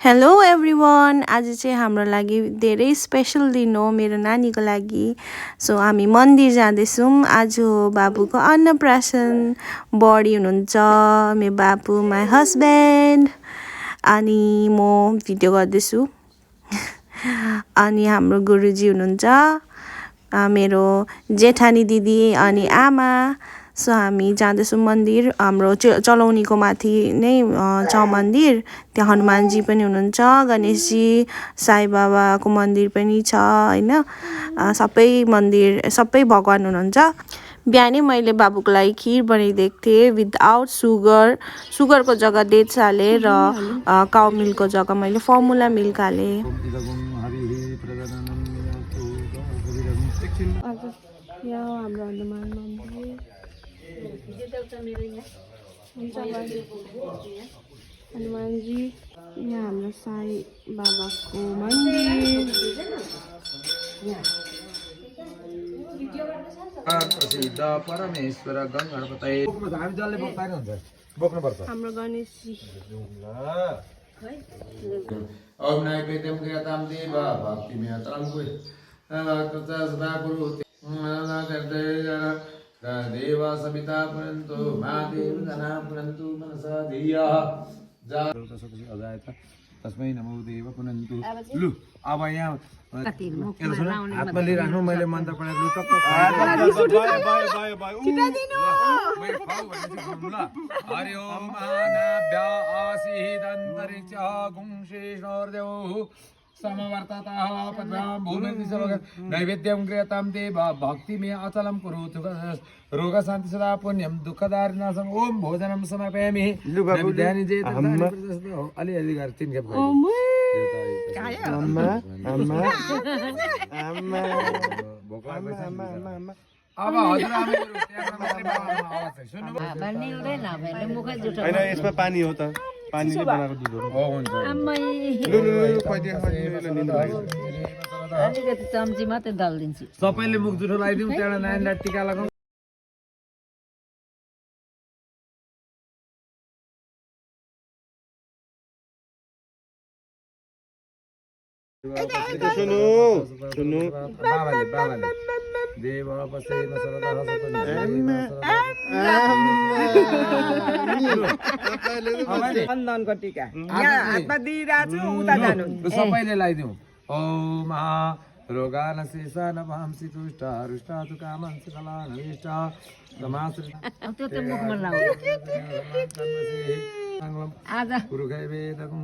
Hello everyone, आज चाहिँ हाम्रो लागि धेरै स्पेशल दिन हो मेरो नानीको लागि। सो हामी मन्दिर जाँदैछौँ। आज हो बाबुको अन्नप्राशन। बडी हुनुहुन्छ मेरो बाबु, माई हस्बेन्ड, अनि म भिडियो गर्दैछु। अनि हाम्रो गुरुजी हुनुहुन्छ, मेरो जेठानी दिदी अनि आमा। सो हामी जाँदैछौँ मन्दिर। हाम्रो चलौनीको माथि नै छ मन्दिर। त्यहाँ हनुमानजी पनि हुनुहुन्छ, गणेशजी, साई बाबाको मन्दिर पनि छ हैन। सबै मन्दिर, सबै भगवान हुनुहुन्छ। बिहानै मैले बाबुको लागि खिर बनाइदिएको थिएँ विदाउट सुगर। सुगरको जग्गा डेट्स हालेँ र काउ मिल्कको जग्गा मैले फर्मुला मिल्क हालेँ। यहाँ हाम्रो हनुमान मन्दिर, हनुमानजी। यहाँ हाम्रो साई बाबाको मन्दिर। प्रसिद्ध परमेश्वर गणपतये हामी जसले बोक्दैन हुन्छ बोक्नुपर्छ। हाम्रो गणेशजी ओम नैवेद्यं क्रियतां देव भक्तिमेव तलङ्कुय देव सविता पुरन्तु मादेव जना पुरन्तु मनसा धिया अजायत तस्मै नमो देव पुनन्तु। लु अब यहाँ हातमा लिइराख्नु, मैले मन्त्र पढाएको लु टक्क हरि ओम अनाभ्य आसीत् अन्तरिक्ष गुंशेषोर्देव समवर्ततः पद्मां भूमिर्दिशः नैवेद्यं क्रियतां देव भक्तिमे अचलं कुरुतु रोगशान्ति सदा पुण्यं दुःखदारिनाशं ओम भोजनं समर्पयामि। ध्यानि जे अलिअलि गरेर 3 खेप अब यसमा पानी हो त, पानीले बनाएको दुध हो। अलिकति चम्ची मात्रै दलिदिन्छु। सबैले मुख जुठो लगाइदिउँ, त्यहाँबाट नानीलाई टिका लगाउँ। सुन्नु बाबाले देव बसेन सरदा चन्दनको टीका यहाँ हातमा दिइरहेको छु, उता जानु सबैले लगाइदिउँ। ओम रोगान शेषान भांसि तुष्ट हृष्ट तुकामं सकलान इष्ट समाश्रित त्यो मुखमा लाउ। गुरुकै वेदकं